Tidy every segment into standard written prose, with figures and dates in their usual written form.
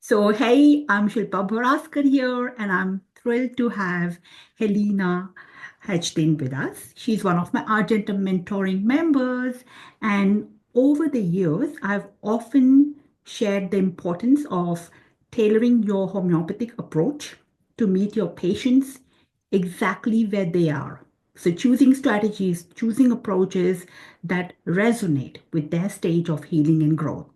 So, hey, I'm Shilpa Bhoraskar here, and I'm thrilled to have Helena Hatchdin with us. She's one of my Argentum Mentoring members, and over the years, I've often shared the importance of tailoring your homeopathic approach to meet your patients exactly where they are. So, choosing strategies, choosing approaches that resonate with their stage of healing and growth.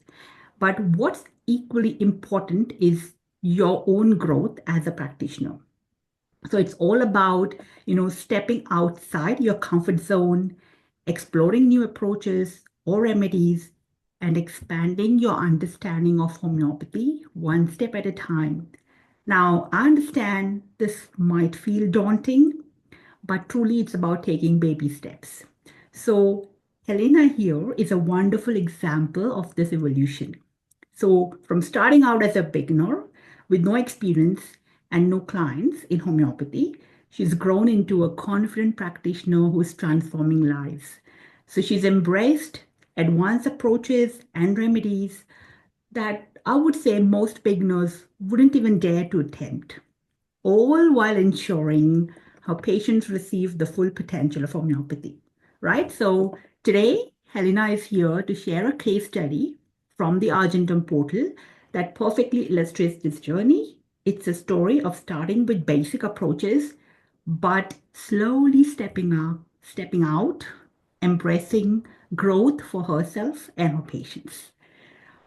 But what's equally important is your own growth as a practitioner. So it's all about, stepping outside your comfort zone, exploring new approaches or remedies, and expanding your understanding of homeopathy one step at a time. Now, I understand this might feel daunting, but truly it's about taking baby steps. So, Helena here is a wonderful example of this evolution. So, from starting out as a beginner with no experience and no clients in homeopathy, she's grown into a confident practitioner who's transforming lives. So, she's embraced advanced approaches and remedies that I would say most beginners wouldn't even dare to attempt, all while ensuring her patients receive the full potential of homeopathy. Right? So today, Helena is here to share a case study from the Argentum portal that perfectly illustrates this journey. It's a story of starting with basic approaches, but slowly stepping out, embracing growth for herself and her patients.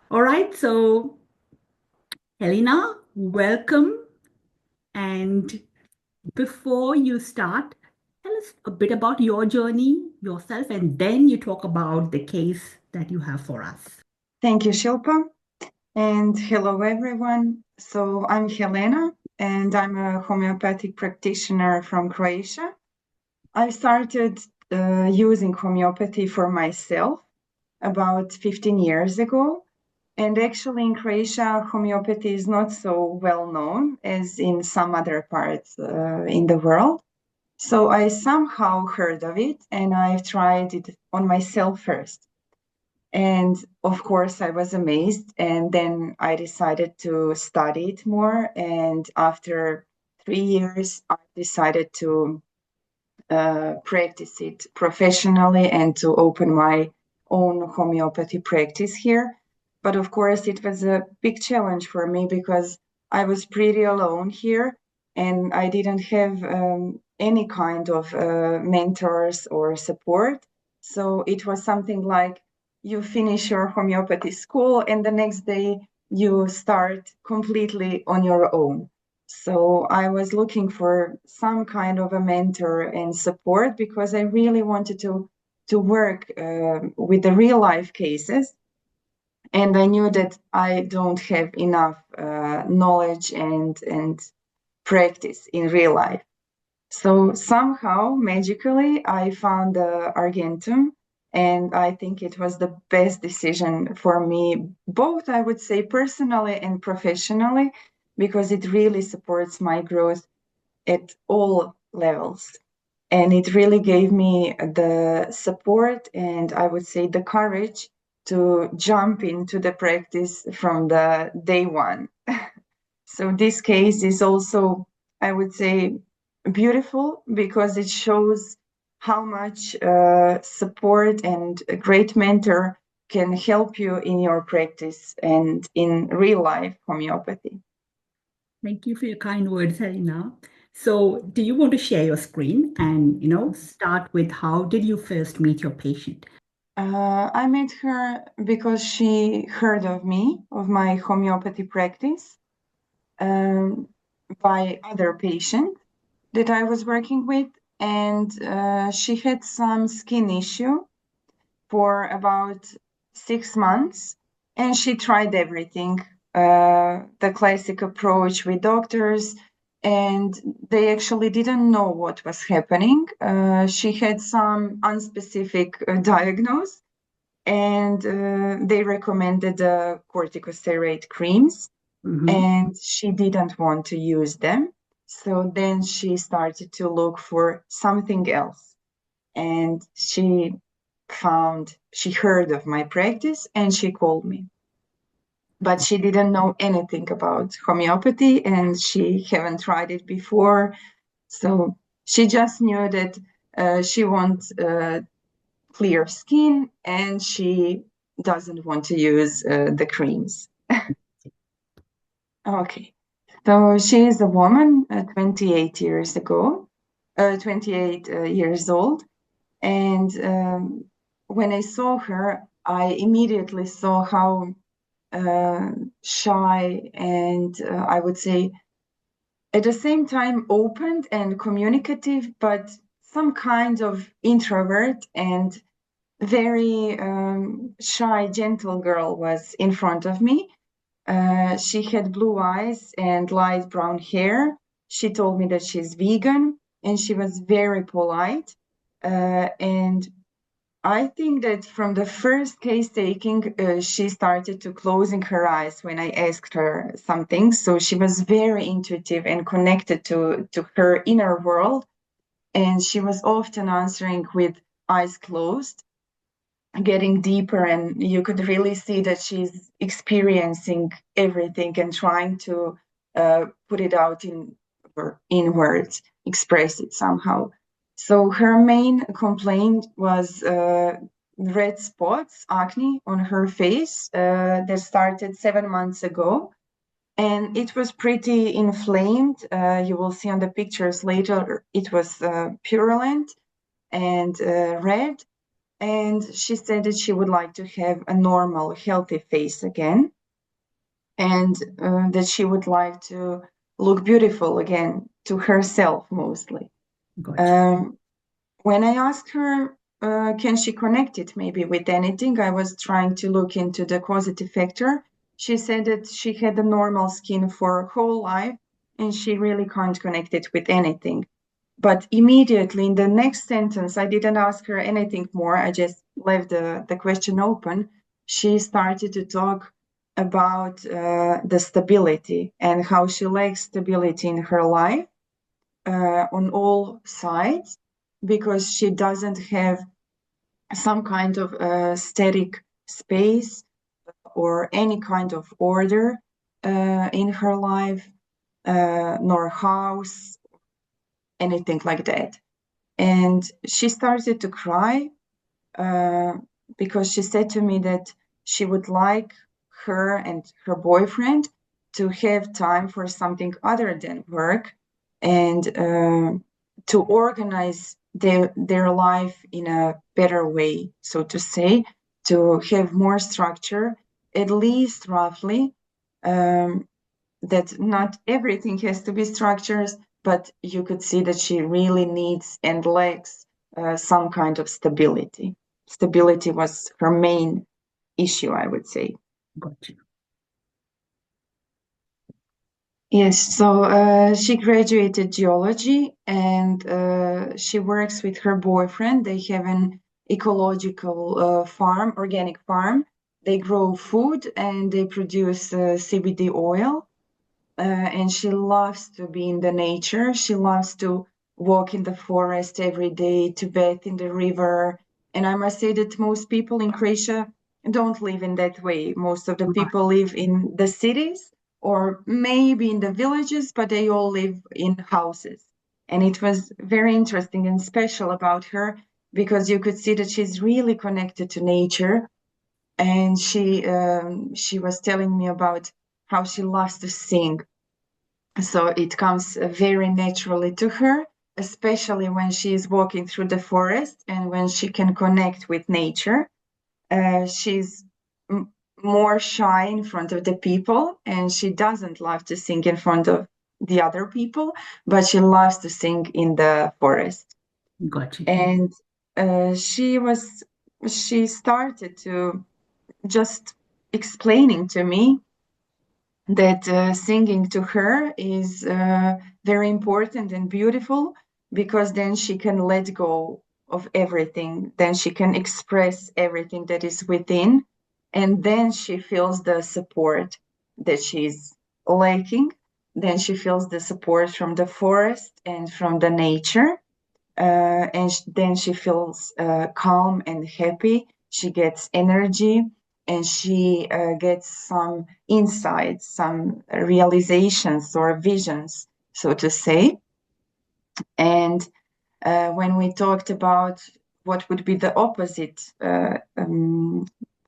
All right, so Helena, welcome. And before you start, tell us a bit about your journey, yourself, and then you talk about the case that you have for us. Thank you, Shilpa. And hello, everyone. So I'm Helena, and I'm a homeopathic practitioner from Croatia. I started using homeopathy for myself about 15 years ago. And actually, in Croatia, homeopathy is not so well known as in some other parts in the world. So I somehow heard of it and I've tried it on myself first. And of course, I was amazed. And then I decided to study it more. And after 3 years, I decided to practice it professionally and to open my own homeopathy practice here. But of course, it was a big challenge for me because I was pretty alone here and I didn't have any kind of mentors or support. So it was something like you finish your homeopathy school and the next day you start completely on your own. So I was looking for some kind of a mentor and support because I really wanted to work with the real life cases, and I knew that I don't have enough knowledge and practice in real life. So somehow, magically, I found the Argentum, and I think it was the best decision for me, both I would say personally and professionally, because it really supports my growth at all levels. And it really gave me the support and I would say the courage to jump into the practice from the day one. So this case is also, I would say, beautiful because it shows how much support and a great mentor can help you in your practice and in real life homeopathy. Thank you for your kind words, Helena. So, do you want to share your screen and, start with how did you first meet your patient? I met her because she heard of me, of my homeopathy practice, um, by other patient that I was working with, and she had some skin issue for about 6 months, and she tried everything, the classic approach with doctors, and they actually didn't know what was happening. She had some unspecific diagnosis, and they recommended corticosteroid creams, Mhm. and she didn't want to use them. So then she started to look for something else, and she heard of my practice and she called me. but she didn't know anything about homeopathy and she haven't tried it before. So she just knew that she wants clear skin and she doesn't want to use the creams. Okay, so she is a woman, 28 years ago, 28 years old. And when I saw her, I immediately saw how shy and I would say at the same time open and communicative, but some kind of introvert and very shy, gentle girl was in front of me. She had blue eyes and light brown hair. She told me that she's vegan and she was very polite. And I think that from the first case taking, she started to closing her eyes when I asked her something. So she was very intuitive and connected to her inner world. And she was often answering with eyes closed, getting deeper. And you could really see that she's experiencing everything and trying to put it out in words, express it somehow. So her main complaint was red spots, acne on her face that started 7 months ago. And it was pretty inflamed. You will see on the pictures later, it was purulent and red. And she said that she would like to have a normal, healthy face again. And that she would like to look beautiful again to herself mostly. Gotcha. When I asked her, can she connect it maybe with anything? I was trying to look into the causative factor. She said that she had a normal skin for her whole life and she really can't connect it with anything. But immediately in the next sentence, I didn't ask her anything more. I just left the question open. She started to talk about the stability and how she lacks stability in her life on all sides because she doesn't have some kind of static space or any kind of order in her life, nor house, anything like that. And she started to cry because she said to me that she would like her and her boyfriend to have time for something other than work and to organize their life in a better way, so to say, to have more structure, at least roughly, that not everything has to be structures, but you could see that she really needs and lacks some kind of stability. Stability was her main issue, I would say. Gotcha. Yes, so she graduated geology and she works with her boyfriend. They have an ecological farm, organic farm. They grow food and they produce CBD oil. And she loves to be in the nature. She loves to walk in the forest every day, to bathe in the river. And I must say that most people in Croatia don't live in that way. Most of the people live in the cities or maybe in the villages, but they all live in houses. And it was very interesting and special about her because you could see that she's really connected to nature. And she was telling me about how she loves to sing. So it comes very naturally to her, especially when she is walking through the forest and when she can connect with nature. She's more shy in front of the people and she doesn't love to sing in front of the other people, but she loves to sing in the forest. Gotcha. And she started to just explaining to me that singing to her is very important and beautiful because then she can let go of everything. Then she can express everything that is within. And then she feels the support that she's lacking. Then she feels the support from the forest and from the nature. And then she feels calm and happy. She gets energy and she gets some insights, some realizations or visions, so to say. And when we talked about what would be the opposite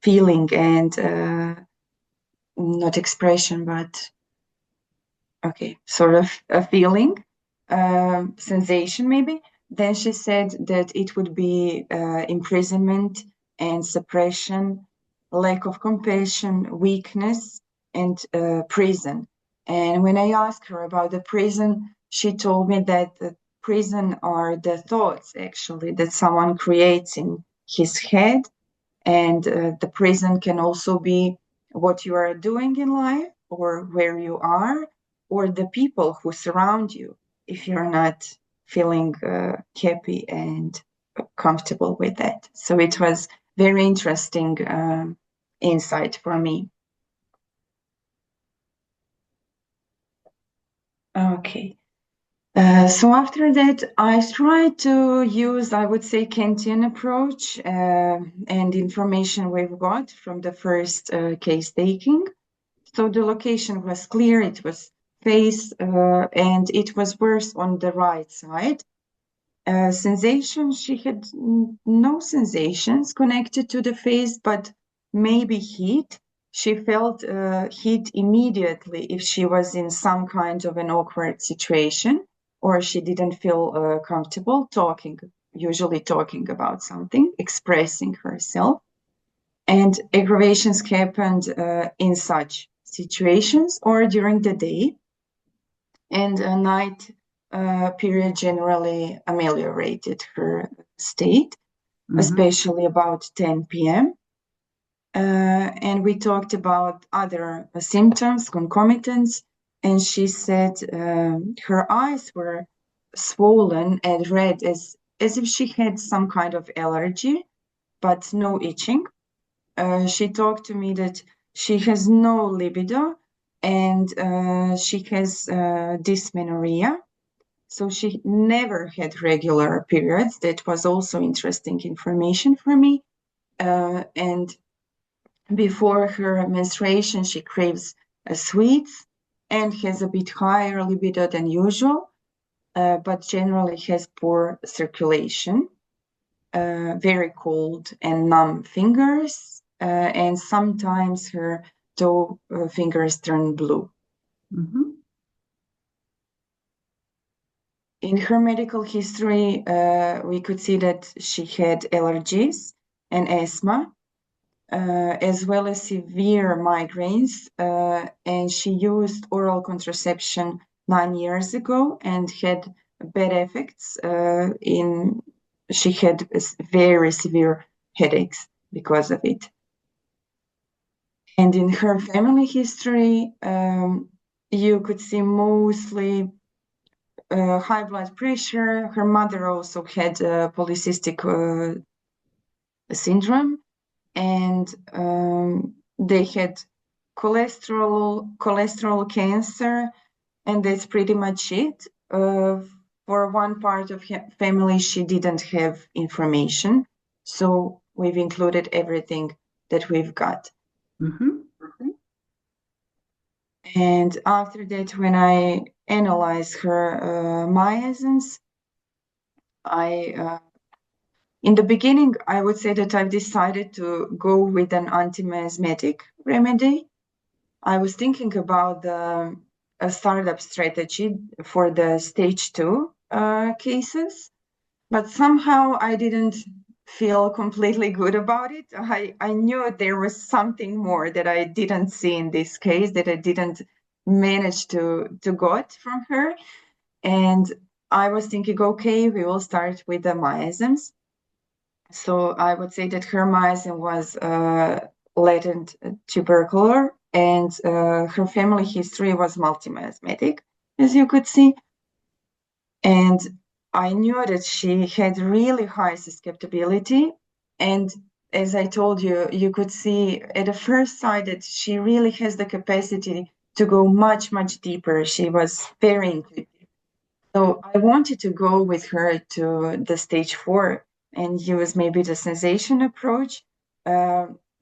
feeling and not expression, but okay, sort of a feeling, sensation maybe, then she said that it would be imprisonment and suppression, lack of compassion, weakness, and prison. And when I asked her about the prison, she told me that the prison are the thoughts actually that someone creates in his head, and the prison can also be what you are doing in life or where you are or the people who surround you if you're not feeling happy and comfortable with that. So it was very interesting insight for me. Okay. So after that, I tried to use, I would say, Kantian approach and information we've got from the first case taking. So the location was clear, it was face, and it was worse on the right side. Sensations, she had no sensations connected to the face, but maybe heat. She felt heat immediately if she was in some kind of an awkward situation, or she didn't feel comfortable talking, usually talking about something, expressing herself. And aggravations happened in such situations or during the day, and a night period generally ameliorated her state, especially about 10 p.m. And we talked about other symptoms, concomitants, and she said her eyes were swollen and red as if she had some kind of allergy, but no itching. She talked to me that she has no libido and she has dysmenorrhea. So she never had regular periods. That was also interesting information for me. And before her menstruation, she craves sweets and has a bit higher libido than usual, but generally has poor circulation, very cold and numb fingers, and sometimes her toe fingers turn blue. In her medical history, we could see that she had allergies and asthma, as well as severe migraines, and she used oral contraception 9 years ago and had bad effects. She had very severe headaches because of it. And in her family history, you could see mostly high blood pressure. Her mother also had polycystic syndrome, and they had cholesterol cancer, and that's pretty much it. For one part of her family, she didn't have information, so we've included everything that we've got. And after that, when I analyzed her miasms, in the beginning, I would say that I've decided to go with an anti-miasmatic remedy. I was thinking about a startup strategy for the stage 2 cases, but somehow I didn't feel completely good about it. I knew there was something more that I didn't see in this case, that I didn't manage to got from her. And I was thinking, okay, we will start with the miasms. So I would say that her miasm was latent tubercular, and her family history was multimiasmatic, as you could see. And I knew that she had really high susceptibility. And as I told you, you could see at the first sight that she really has the capacity to go much, much deeper. She was very intuitive. So I wanted to go with her to the stage 4 and use maybe the sensation approach.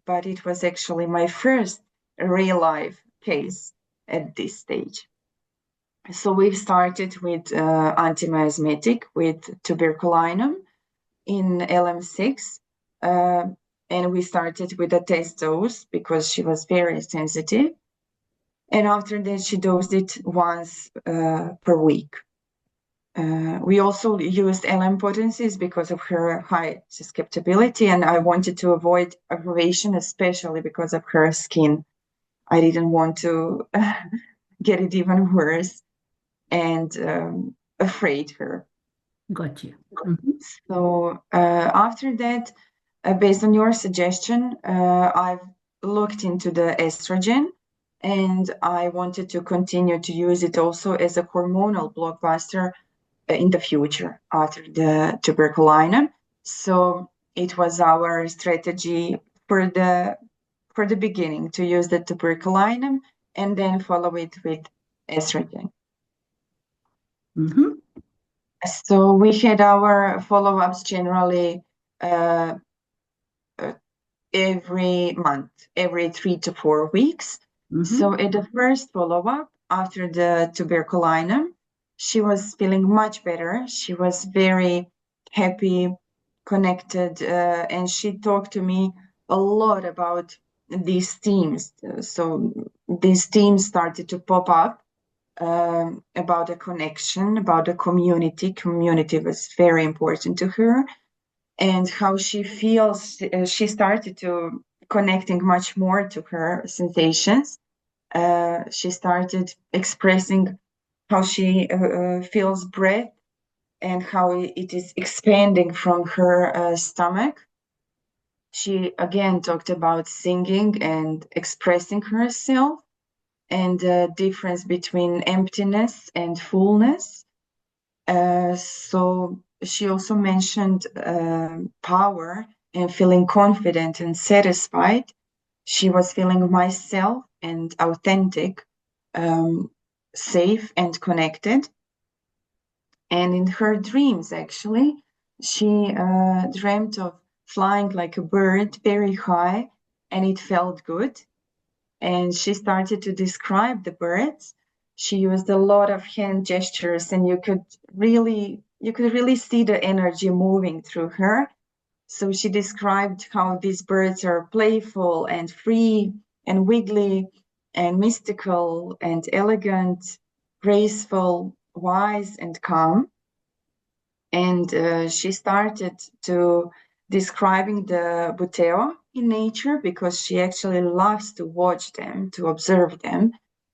but it was actually my first real life case at this stage. So we started with anti-miasmatic with tuberculinum in LM6, and we started with a test dose because she was very sensitive. And after that, she dosed it once per week. We also used LM potencies because of her high susceptibility, and I wanted to avoid aggravation, especially because of her skin. I didn't want to get it even worse and afraid her. Got you. So after that, based on your suggestion, I've looked into the estrogen, and I wanted to continue to use it also as a hormonal blockbuster in the future after the tuberculinum. So it was our strategy for the beginning to use the tuberculinum and then follow it with estrogen. So we had our follow-ups generally every month, every 3 to 4 weeks. So at the first follow-up after the tuberculinum, she was feeling much better. She was very happy, connected, and she talked to me a lot about these themes. So these themes started to pop up about a connection, about a community. Community was very important to her, and how she feels. She started to connecting much more to her sensations. She started expressing how she feels breath and how it is expanding from her stomach. She again talked about singing and expressing herself and the difference between emptiness and fullness. So she also mentioned power and feeling confident and satisfied. She was feeling myself and authentic, safe and connected. And in her dreams, actually, she dreamt of flying like a bird very high, and it felt good. And she started to describe the birds. She used a lot of hand gestures, and you could really see the energy moving through her. So she described how these birds are playful and free and wiggly and mystical and elegant, graceful, wise and calm. And she started to describing the buteo in nature because she actually loves to watch them, to observe them.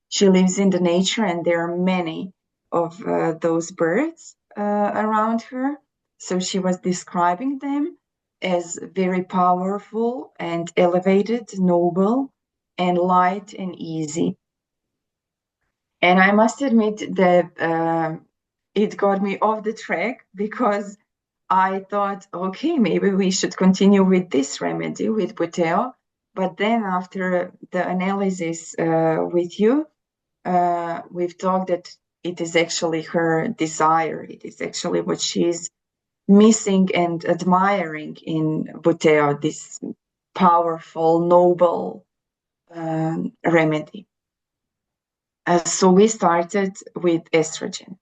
She lives in the nature, and there are many of those birds around her. So she was describing them as very powerful and elevated, noble, and light and easy. And I must admit that it got me off the track because I thought, okay, maybe we should continue with this remedy with buteo. But then after the analysis with you, we've talked that it is actually her desire. It is actually what she's missing and admiring in buteo, this powerful, noble remedy. So we started with estrogen.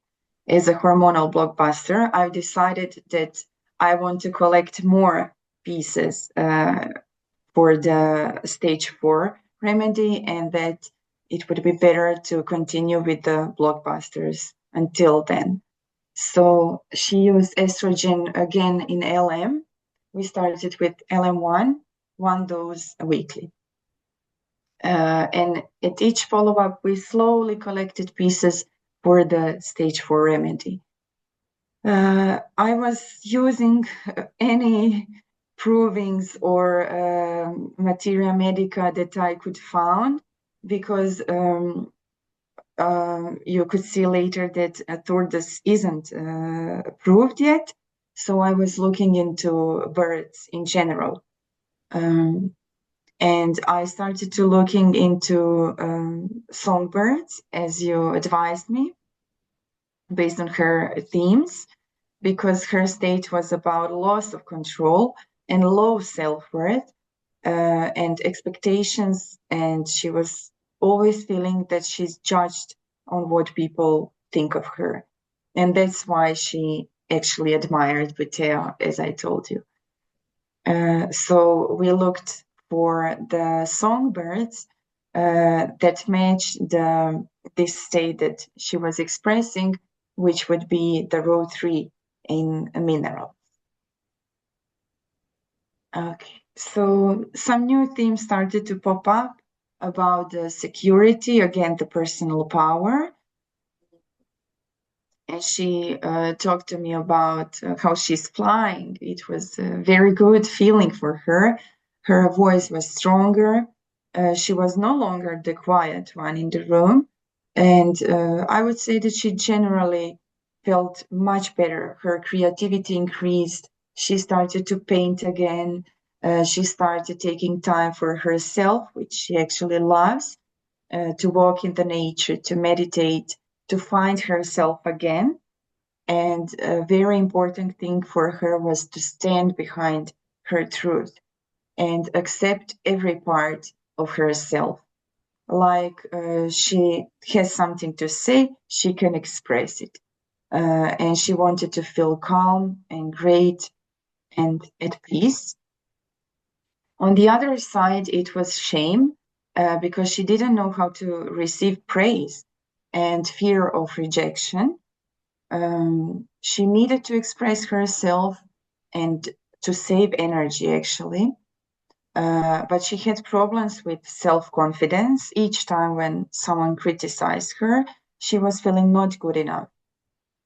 As a hormonal blockbuster, I decided that I want to collect more pieces for the stage 4 remedy, and that it would be better to continue with the blockbusters until then. So she used estrogen again in LM. We started with LM1, 1 dose weekly. And at each follow-up, we slowly collected pieces for the stage 4 remedy. I was using any provings or materia medica that I could find because you could see later that Tordas isn't approved yet. So I was looking into birds in general. And I started to looking into songbirds, as you advised me, based on her themes, because her state was about loss of control and low self-worth. and expectations, and she was always feeling that she's judged on what people think of her. And that's why she actually admired Buteo, as I told you. So we looked for the songbirds that match this state that she was expressing, which would be the row 3 in a mineral. Okay, so some new themes started to pop up about the security, again, the personal power. And she talked to me about how she's flying. It was a very good feeling for her. Her voice was stronger. She was no longer the quiet one in the room. And I would say that she generally felt much better. Her creativity increased. She started to paint again. She started taking time for herself, which she actually loves, to walk in the nature, to meditate, to find herself again. And a very important thing for her was to stand behind her truth and accept every part of herself. Like she has something to say, she can express it. And she wanted to feel calm and great and at peace. On the other side, it was shame because she didn't know how to receive praise and fear of rejection. She needed to express herself and to save energy, actually. But she had problems with self-confidence. Each time when someone criticized her, she was feeling not good enough.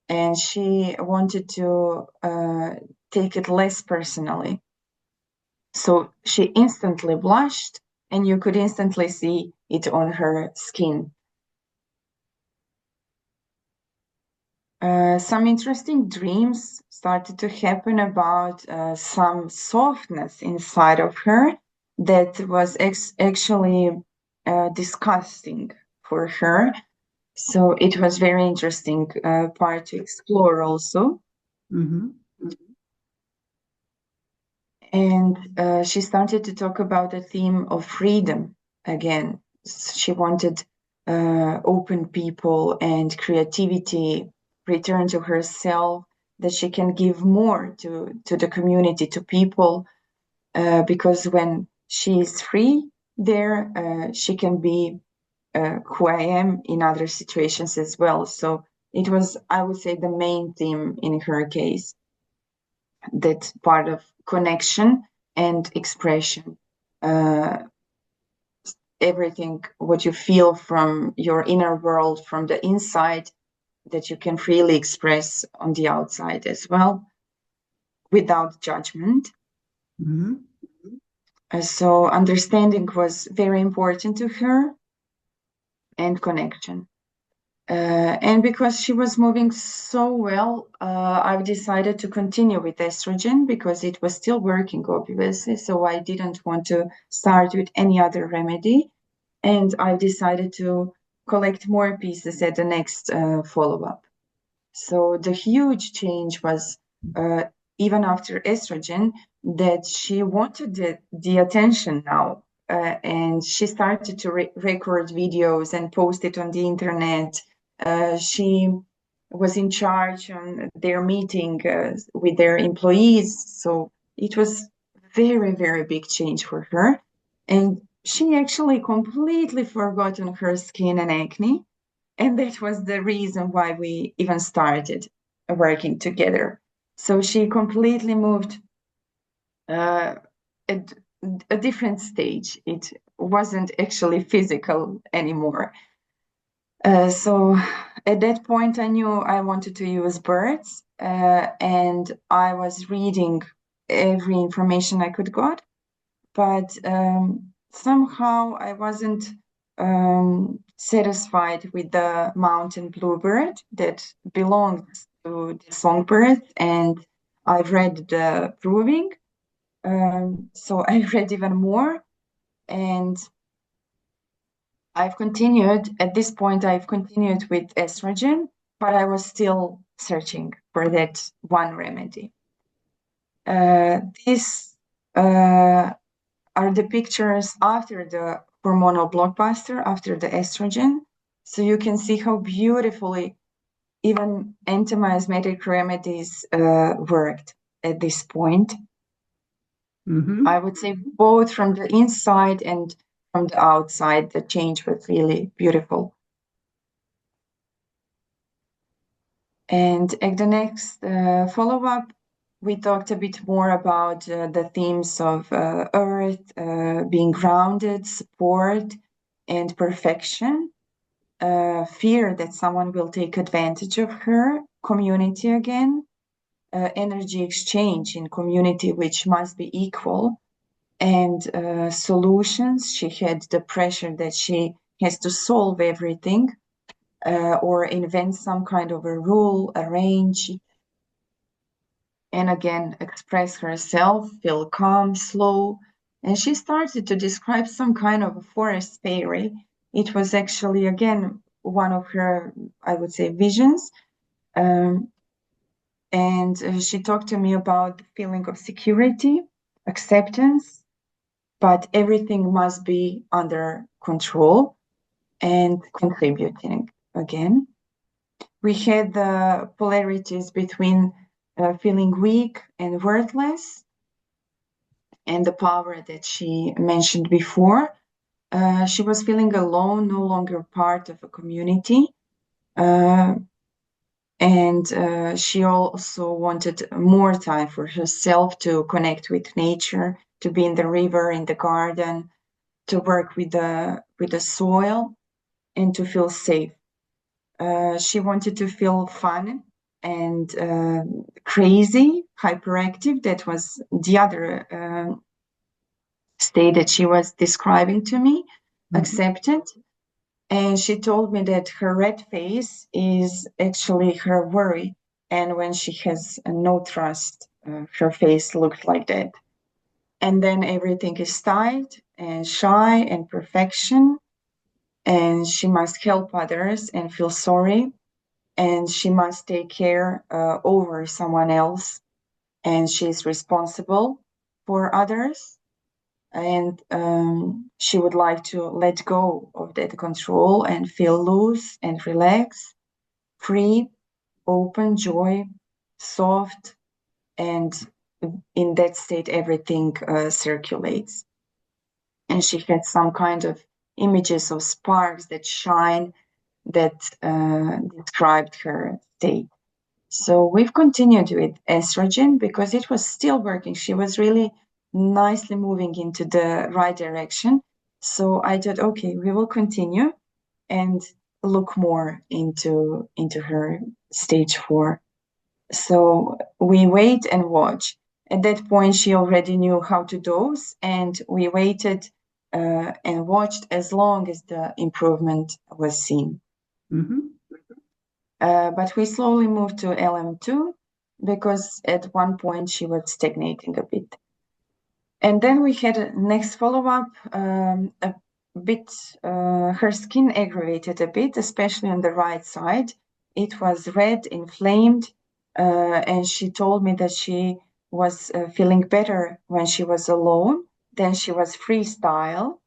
And she wanted to take it less personally. So she instantly blushed, and you could instantly see it on her skin. Some interesting dreams started to happen about some softness inside of her that was actually disgusting for her. So it was very interesting part to explore also. Mm-hmm. And she started to talk about the theme of freedom again. She wanted open people and creativity, return to herself, that she can give more to the community, to people, because when she is free there, she can be who I am in other situations as well. So it was, I would say, the main theme in her case, that part of connection and expression. Everything what you feel from your inner world, from the inside, that you can freely express on the outside as well, without judgment. Mm-hmm. So understanding was very important to her, and connection. And because she was moving so well, I've decided to continue with estrogen because it was still working, obviously. So I didn't want to start with any other remedy. And I decided to collect more pieces at the next follow-up. So the huge change was, even after estrogen, that she wanted the attention now. And she started to record videos and post it on the internet. She was in charge on their meeting with their employees. So it was very, very big change for her. And she actually completely forgotten her skin and acne. And that was the reason why we even started working together. So she completely moved at a different stage. It wasn't actually physical anymore. So at that point, I knew I wanted to use birds, and I was reading every information I could get, but somehow I wasn't satisfied with the mountain bluebird that belongs to the songbird, and I've read the proving. So I read even more, and at this point, I've continued with estrogen, but I was still searching for that one remedy. This are the pictures after the hormonal blockbuster, after the estrogen. So you can see how beautifully even anti-miasmatic remedies worked at this point. I would say both from the inside and from the outside, the change was really beautiful. And at the next follow-up, we talked a bit more about the themes of earth, being grounded, support, and perfection, fear that someone will take advantage of her, community again, energy exchange in community which must be equal, and solutions. She had the pressure that she has to solve everything or invent some kind of a rule, arrange, and again express herself, feel calm, slow. And she started to describe some kind of a forest fairy. It was actually, again, one of her, I would say, visions. And she talked to me about the feeling of security, acceptance, but everything must be under control and contributing again. We had the polarities between feeling weak and worthless and the power that she mentioned before. She was feeling alone, no longer part of a community. And she also wanted more time for herself to connect with nature, to be in the river, in the garden, to work with the soil, and to feel safe. She wanted to feel fun and crazy, hyperactive. That was the other state that she was describing to me, accepted. And she told me that her red face is actually her worry. And when she has no trust, her face looked like that. And then everything is tight and shy and perfection. And she must help others and feel sorry. And she must take care over someone else. And she's responsible for others. And she would like to let go of that control and feel loose and relaxed, free, open, joy, soft, and in that state everything circulates. And she had some kind of images of sparks that shine that described her state. So we've continued with estrogen because it was still working. She was really nicely moving into the right direction. So I thought, okay, we will continue and look more into her stage 4. So we wait and watch. At that point, she already knew how to dose, and we waited and watched as long as the improvement was seen. But we slowly moved to LM2 because at one point she was stagnating a bit. And then we had a next follow-up, a bit, her skin aggravated a bit, especially on the right side. It was red, inflamed, and she told me that she was feeling better when she was alone. Then she was freestyle.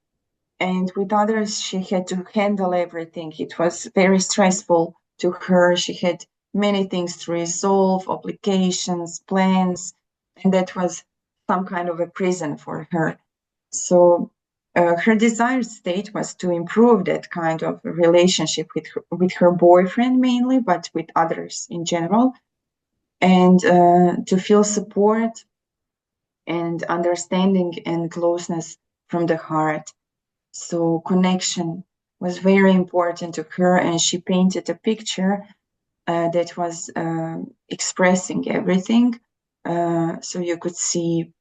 And with others, she had to handle everything. It was very stressful to her. She had many things to resolve, obligations, plans, and that was some kind of a prison for her. So her desired state was to improve that kind of relationship with her boyfriend mainly, but with others in general, and to feel support and understanding and closeness from the heart. So connection was very important to her, and she painted a picture that was expressing everything. So you could see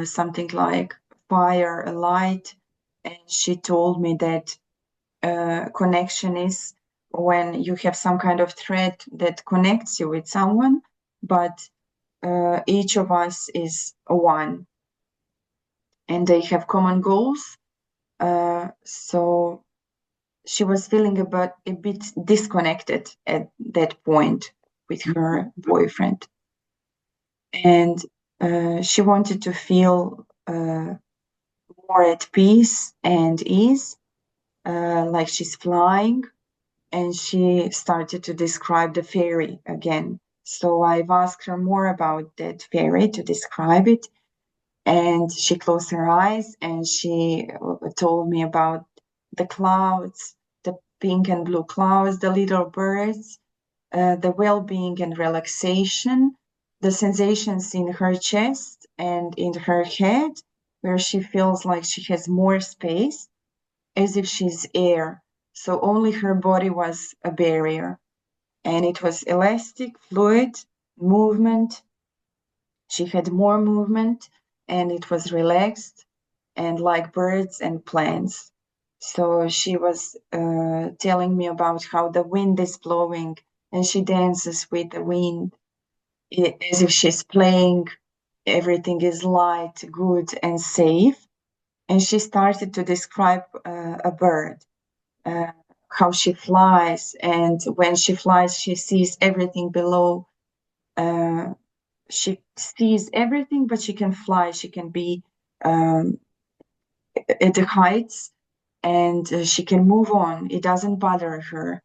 something like fire, a light, and she told me that connection is when you have some kind of thread that connects you with someone, but each of us is one, and they have common goals. So she was feeling a bit disconnected at that point with her boyfriend. And she wanted to feel more at peace and ease, like she's flying. And she started to describe the fairy again. So I've asked her more about that fairy to describe it. And she closed her eyes and she told me about the clouds, the pink and blue clouds, the little birds, the well-being and relaxation, the sensations in her chest and in her head, where she feels like she has more space, as if she's air. So only her body was a barrier. And it was elastic, fluid, movement. She had more movement and it was relaxed and like birds and plants. So she was telling me about how the wind is blowing and she dances with the wind as if she's playing. Everything is light, good, and safe. And she started to describe a bird, uh, how she flies. And when she flies, she sees everything below. She sees everything, but she can fly. She can be at the heights and she can move on. It doesn't bother her.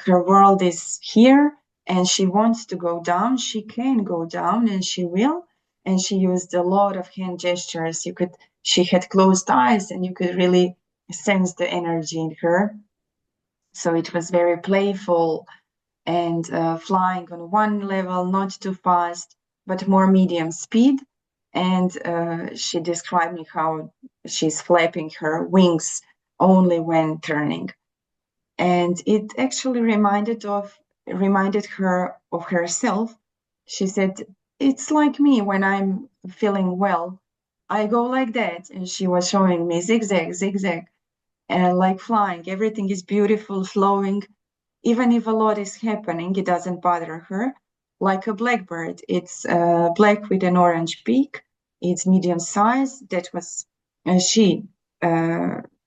Her world is here and she wants to go down. She can go down and she will. And she used a lot of hand gestures. She had closed eyes and you could really sense the energy in her. So it was very playful and flying on one level, not too fast, but more medium speed. And she described me how she's flapping her wings only when turning. And it actually reminded her of herself. She said, "It's like me when I'm feeling well. I go like that." And she was showing me zigzag, zigzag, and like flying. Everything is beautiful, flowing. Even if a lot is happening, it doesn't bother her. Like a blackbird, it's black with an orange beak. It's medium size. That was she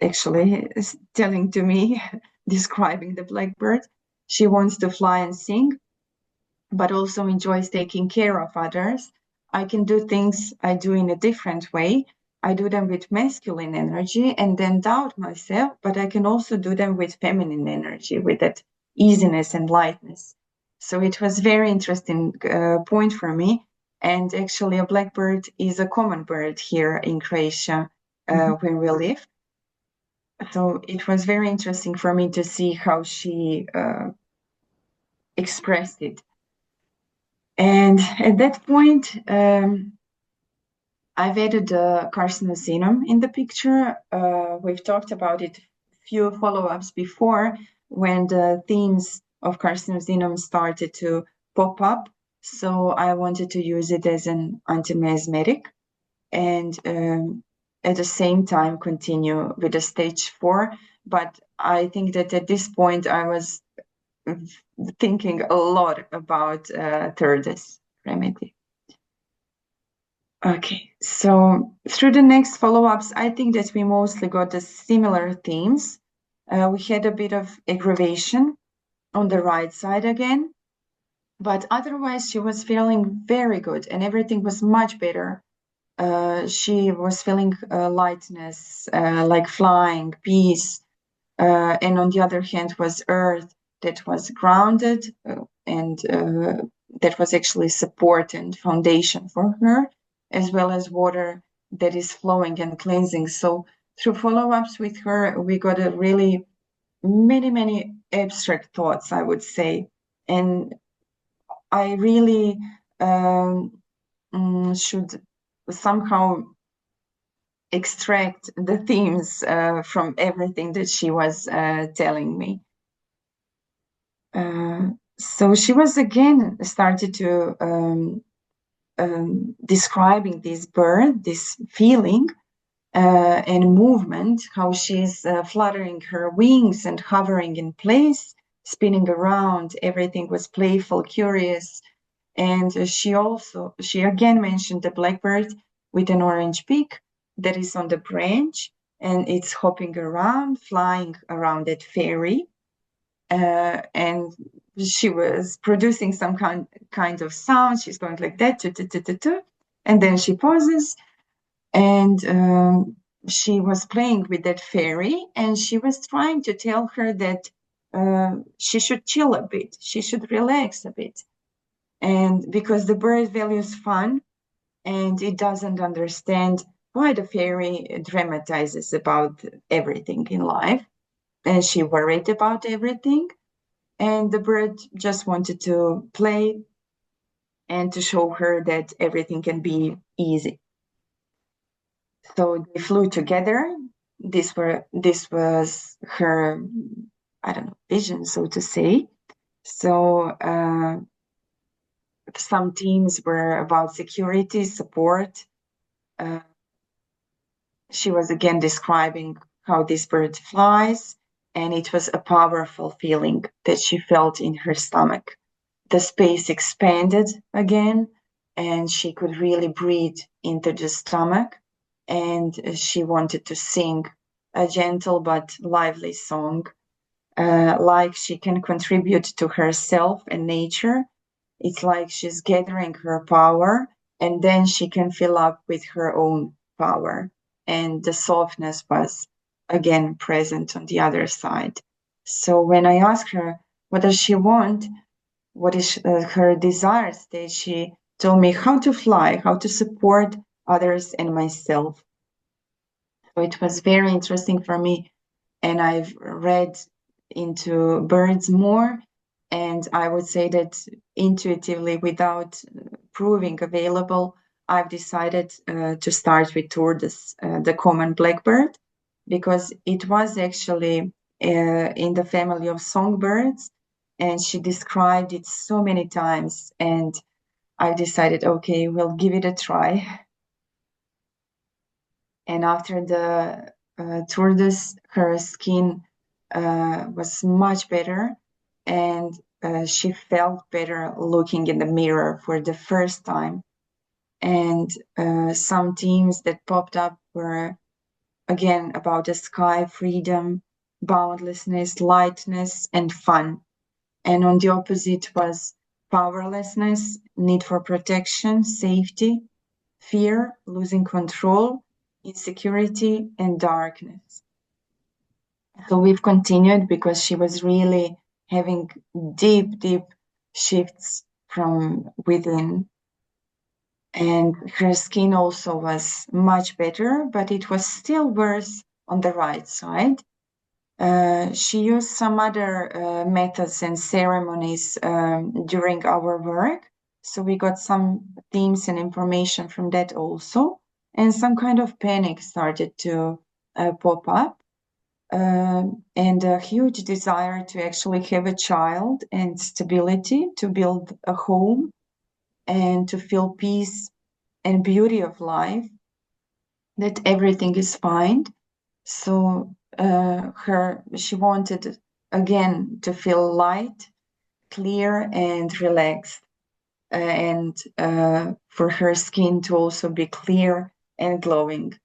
actually telling to me, describing the blackbird. She wants to fly and sing, but also enjoys taking care of others. I can do things I do in a different way. I do them with masculine energy and then doubt myself, but I can also do them with feminine energy, with that easiness and lightness. So it was very interesting point for me. And actually, a blackbird is a common bird here in Croatia, where we live. So it was very interesting for me to see how she expressed it. And at that point, I've added the carcinosinum in the picture. We've talked about it few follow-ups before when the themes of carcinosinum started to pop up. So I wanted to use it as an anti-miasmatic and at the same time continue with the stage 4. But I think that at this point I was thinking a lot about Third's remedy. Okay, so through the next follow-ups, I think that we mostly got the similar themes. We had a bit of aggravation on the right side again, but otherwise she was feeling very good and everything was much better. She was feeling lightness, like flying, peace, and on the other hand was earth that was grounded and that was actually support and foundation for her, as well as water that is flowing and cleansing. So through follow-ups with her, we got a really many abstract thoughts, I would say. And I really should somehow extract the themes from everything that she was telling me. So she was again started to describing this bird, this feeling and movement, how she's fluttering her wings and hovering in place, spinning around. Everything was playful, curious. And she again mentioned the blackbird with an orange beak that is on the branch and it's hopping around, flying around that fairy. And she was producing some kind of sound. She's going like that, and then she pauses, and she was playing with that fairy, and she was trying to tell her that she should chill a bit, she should relax a bit. And because the bird values fun and it doesn't understand why the fairy dramatizes about everything in life, and she worried about everything, and the bird just wanted to play and to show her that everything can be easy. So they flew together. This was her, I don't know, vision, so to say. So some teams were about security, support. She was again describing how this bird flies, and it was a powerful feeling that she felt in her stomach. The space expanded again, and she could really breathe into the stomach. And she wanted to sing a gentle but lively song, like she can contribute to herself and nature. It's like she's gathering her power, and then she can fill up with her own power. And the softness was again present on the other side. So when I asked her, what does she want? What is her desire state? She told me how to fly, how to support others and myself. So it was very interesting for me. And I've read into birds more. And I would say that intuitively, without proving available, I've decided to start with tortoise, the common blackbird, because it was actually in the family of songbirds. And she described it so many times. And I decided, okay, we'll give it a try. And after the tortoise, her skin was much better, and she felt better looking in the mirror for the first time. And some themes that popped up were again about the sky, freedom, boundlessness, lightness, and fun. And on the opposite was powerlessness, need for protection, safety, fear, losing control, insecurity, and darkness. So we've continued because she was really having deep, deep shifts from within. And her skin also was much better, but it was still worse on the right side. She used some other methods and ceremonies during our work. So we got some themes and information from that also. And some kind of panic started to pop up. And a huge desire to actually have a child and stability, to build a home and to feel peace and beauty of life, that everything is fine. So she wanted again to feel light, clear, and relaxed, and for her skin to also be clear and glowing.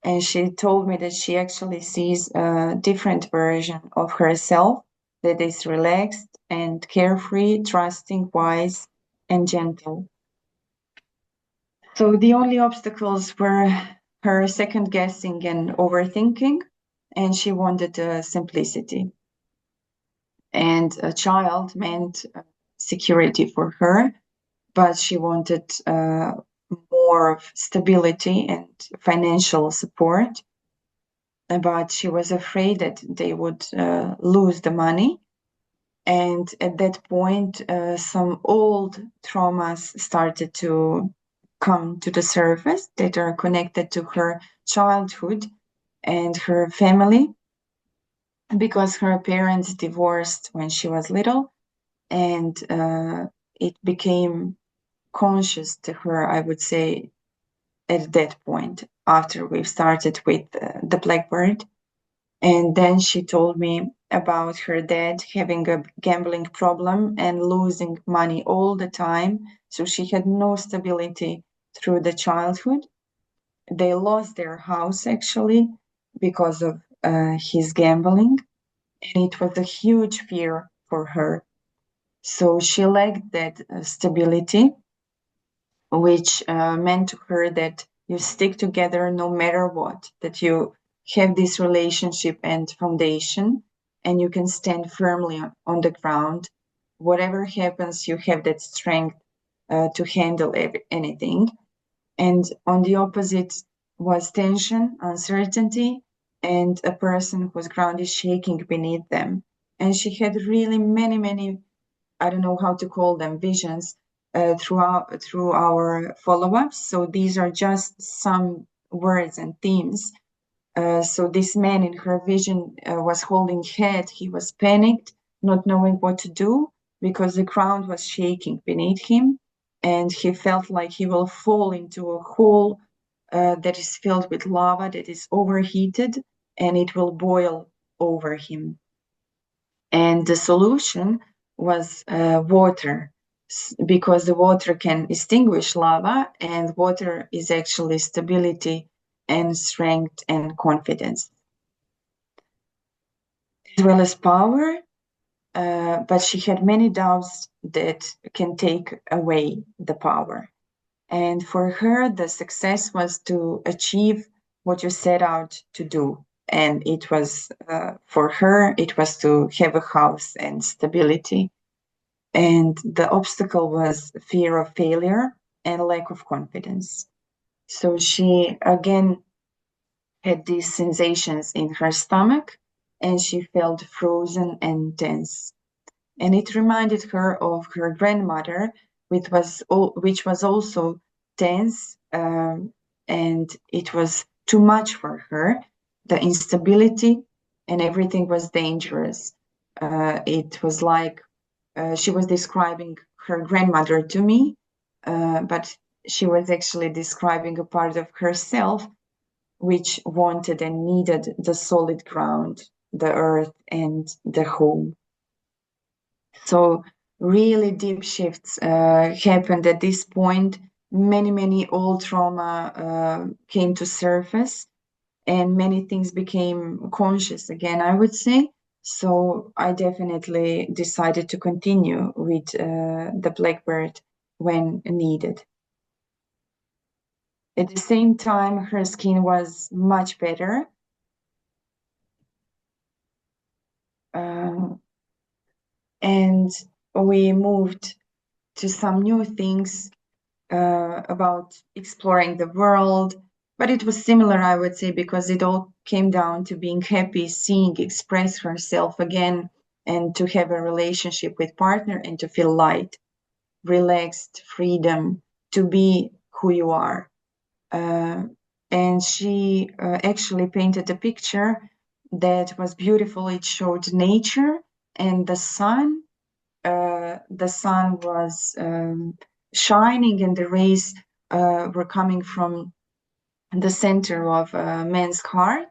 And she told me that she actually sees a different version of herself that is relaxed and carefree, trusting, wise, and gentle. So the only obstacles were her second guessing and overthinking, and she wanted simplicity. And a child meant security for her, but she wanted more of stability and financial support. But she was afraid that they would lose the money. And at that point, some old traumas started to come to the surface that are connected to her childhood and her family, because her parents divorced when she was little, and it became conscious to her, I would say, at that point, after we started with the blackbird. And then she told me about her dad having a gambling problem and losing money all the time. So she had no stability through the childhood. They lost their house actually because of his gambling. And it was a huge fear for her. So she lacked that stability, which meant to her that you stick together no matter what, that you have this relationship and foundation, and you can stand firmly on the ground. Whatever happens, you have that strength to handle anything. And on the opposite was tension, uncertainty, and a person whose ground is shaking beneath them. And she had really many, I don't know how to call them, visions through our follow-ups. So these are just some words and themes. So this man in her vision was holding head. He was panicked, not knowing what to do because the ground was shaking beneath him, and he felt like he will fall into a hole that is filled with lava that is overheated, and it will boil over him. And the solution was water, because the water can extinguish lava, and water is actually stability and strength and confidence, as well as power. But she had many doubts that can take away the power. And for her, the success was to achieve what you set out to do. And it was, for her, it was to have a house and stability. And the obstacle was fear of failure and lack of confidence. So she again had these sensations in her stomach, and she felt frozen and tense. And it reminded her of her grandmother, which was also tense, and it was too much for her. The instability and everything was dangerous. It was like she was describing her grandmother to me, but she was actually describing a part of herself which wanted and needed the solid ground, the earth, and the home. So really deep shifts happened at this point. Many old trauma came to surface, and many things became conscious again, I would say. So I definitely decided to continue with the Blackbird when needed. At the same time, her skin was much better. And we moved to some new things about exploring the world. But it was similar, I would say, because it all came down to being happy, seeing, express herself again, and to have a relationship with partner and to feel light, relaxed, freedom, to be who you are. And she actually painted a picture that was beautiful. It showed nature and the sun. The sun was shining, and the rays were coming from the center of a man's heart,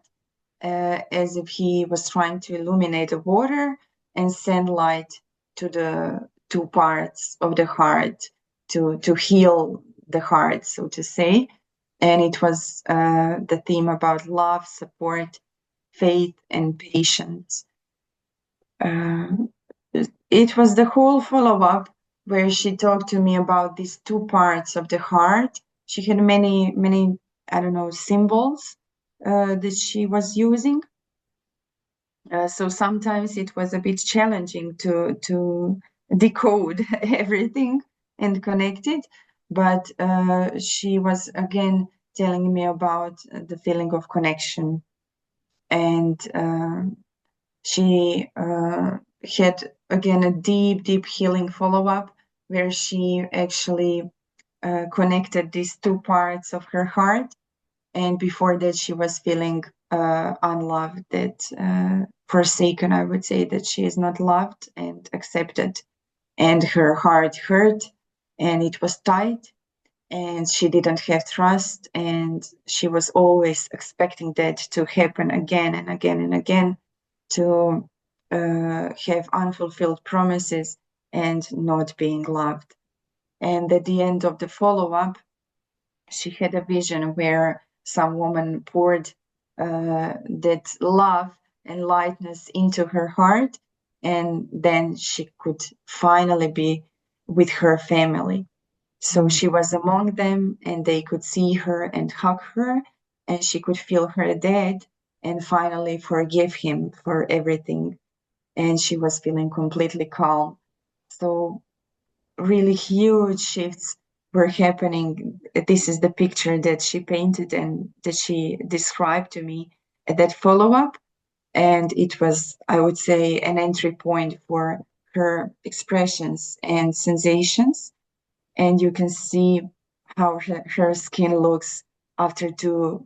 as if he was trying to illuminate the water and send light to the two parts of the heart to heal the heart, so to say. And it was the theme about love, support, faith, and patience. It was the whole follow-up where she talked to me about these two parts of the heart. She had many, I don't know, symbols that she was using. So sometimes it was a bit challenging to decode everything and connect it. But she was again telling me about the feeling of connection. And she had again a deep healing follow-up where she actually connected these two parts of her heart. And before that, she was feeling unloved, that forsaken, I would say, that she is not loved and accepted. And her heart hurt, and it was tight, and she didn't have trust, and she was always expecting that to happen again and again and again, to have unfulfilled promises and not being loved. And at the end of the follow-up, she had a vision where some woman poured that love and lightness into her heart, and then she could finally be with her family. So she was among them, and they could see her and hug her, and she could feel her dad and finally forgive him for everything. And she was feeling completely calm. So really huge shifts were happening. This is the picture that she painted and that she described to me at that follow-up. And it was, I would say, an entry point for her expressions and sensations. And you can see how her skin looks after 2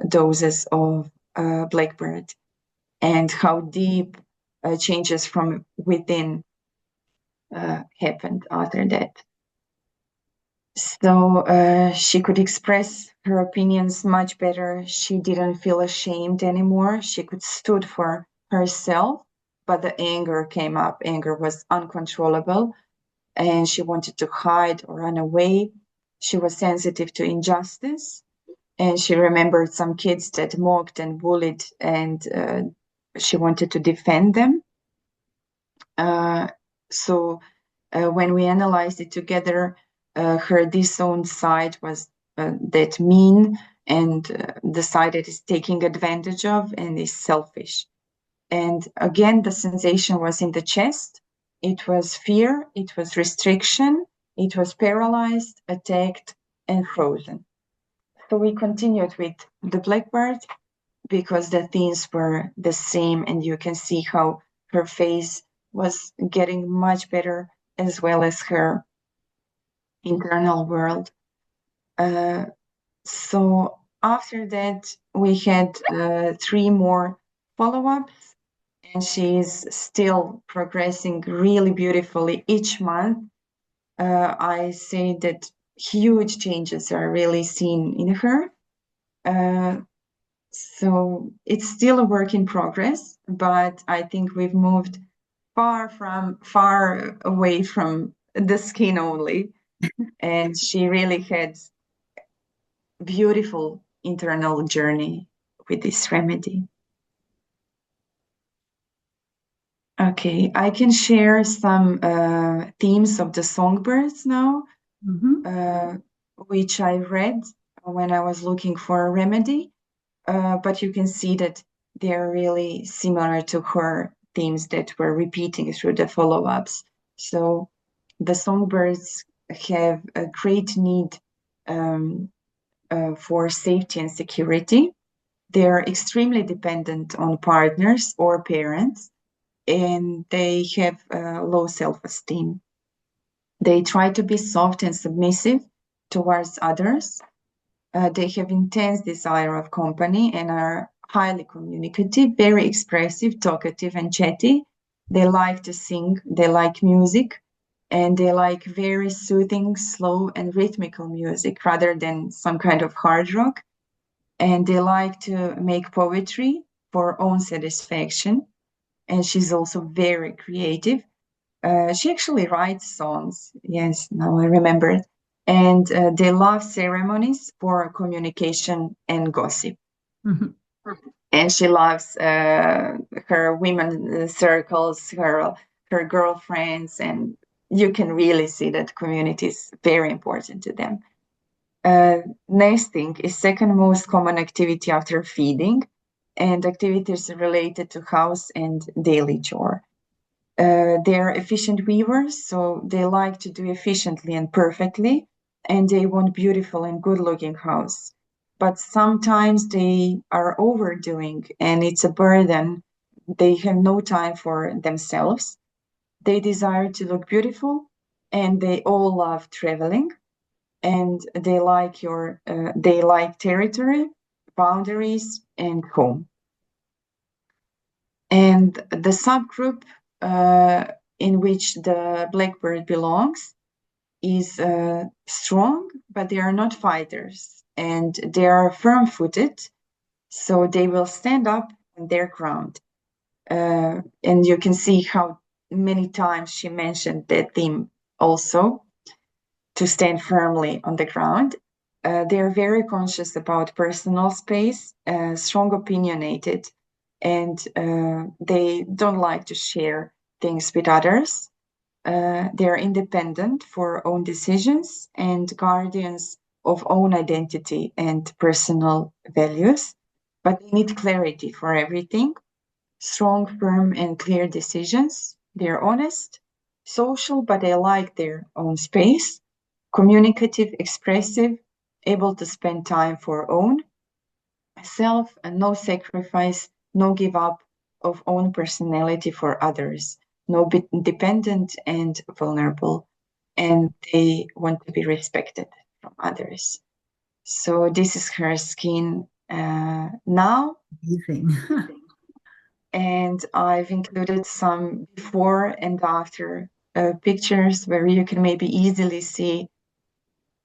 doses of Blackbird, and how deep changes from within happened after that. So she could express her opinions much better. She didn't feel ashamed anymore. She could stood for herself, but the anger came up. Anger was uncontrollable, and she wanted to hide or run away. She was sensitive to injustice, and she remembered some kids that mocked and bullied, and she wanted to defend them. So when we analyzed it together, her disowned side was that mean, and the side that is taking advantage of and is selfish. And again, the sensation was in the chest. It was fear, it was restriction, it was paralyzed, attacked, and frozen. So we continued with the Blackbird because the themes were the same, and you can see how her face was getting much better, as well as her internal world. So after that, we had 3 more follow-ups, and she's still progressing really beautifully each month. I say that huge changes are really seen in her. So it's still a work in progress, but I think we've moved far away from the skin only. And she really had beautiful internal journey with this remedy. Okay, I can share some themes of the songbirds now, which I read when I was looking for a remedy. But you can see that they're really similar to her themes that were repeating through the follow-ups. So the songbirds have a great need for safety and security. They're extremely dependent on partners or parents, and they have low self-esteem. They try to be soft and submissive towards others. They have intense desire of company and are highly communicative, very expressive, talkative, and chatty. They like to sing, they like music, and they like very soothing, slow, and rhythmical music rather than some kind of hard rock. And they like to make poetry for own satisfaction. And she's also very creative. She actually writes songs. Yes, now I remember it. And they love ceremonies for communication and gossip. And she loves her women circles, her girlfriends, and you can really see that community is very important to them. Nesting is second most common activity after feeding, and activities related to house and daily chore. They're efficient weavers, so they like to do efficiently and perfectly, and they want beautiful and good-looking house. But sometimes they are overdoing, and it's a burden. They have no time for themselves. They desire to look beautiful, and they all love traveling, and they like territory, boundaries, and home. And the subgroup in which the Blackbird belongs is strong, but they are not fighters, and they are firm-footed, so they will stand up on their ground. And you can see how many times she mentioned that theme also, to stand firmly on the ground. They're very conscious about personal space, strong opinionated, and they don't like to share things with others. they're independent for own decisions and guardians of own identity and personal values, but they need clarity for everything. Strong, firm, and clear decisions. They're honest, social, but they like their own space. Communicative, expressive, able to spend time for own self, and no sacrifice, no give up of own personality for others, no dependent and vulnerable, and they want to be respected from others. So this is her skin now, Amazing. and I've included some before and after pictures where you can maybe easily see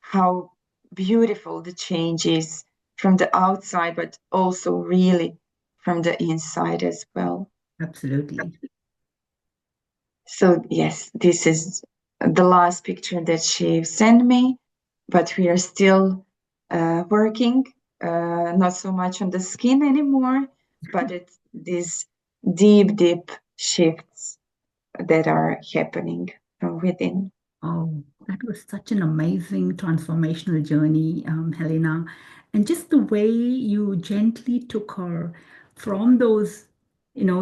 how beautiful the change is from the outside, but also really from the inside as well. Absolutely. So yes, this is the last picture that she sent me, but we are still working, not so much on the skin anymore, but it's these deep shifts that are happening from within. Oh, that was such an amazing transformational journey, Helena. And just the way you gently took her from those,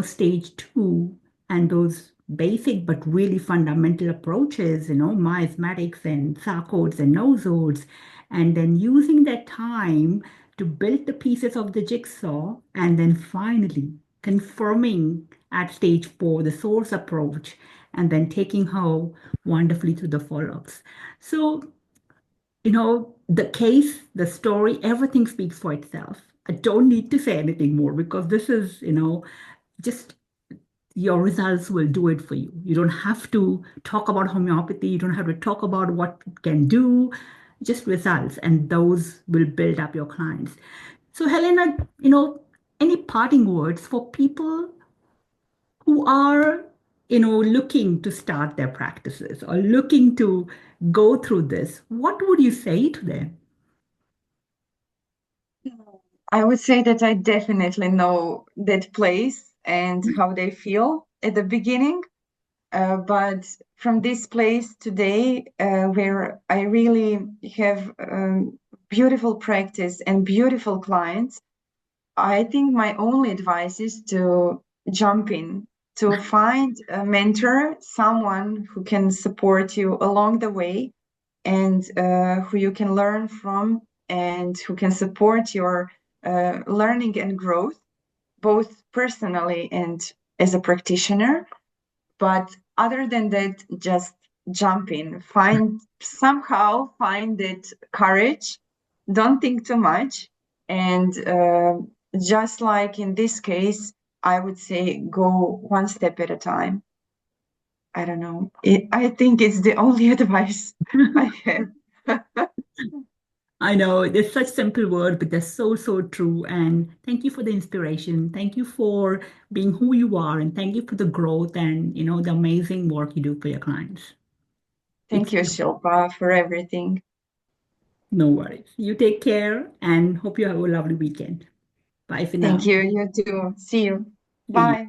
stage 2 and those basic but really fundamental approaches, miasmatics and sarcodes and nosodes, and then using that time to build the pieces of the jigsaw, and then finally confirming at stage 4 the source approach, and then taking her wonderfully through the follow-ups. So, the case, the story, everything speaks for itself. I don't need to say anything more because this is, just your results will do it for you. You don't have to talk about homeopathy. You don't have to talk about what it can do, just results, and those will build up your clients. So, Helena, any parting words for people who are looking to start their practices or looking to go through this, what would you say to them? I would say that I definitely know that place and how they feel at the beginning. But from this place today, where I really have beautiful practice and beautiful clients, I think my only advice is to jump in, to find a mentor, someone who can support you along the way and who you can learn from and who can support your learning and growth, both personally and as a practitioner. But other than that, just jump in, somehow find that courage, don't think too much, and just like in this case, I would say go one step at a time. I don't know. I think it's the only advice I have. I know it's such simple word, but they're so, so true. And thank you for the inspiration. Thank you for being who you are. And thank you for the growth and, the amazing work you do for your clients. Thank It's you, Shilpa, for everything. no worries. You take care and hope you have a lovely weekend. Bye for Thank now. you. You too. See you. See you. Bye.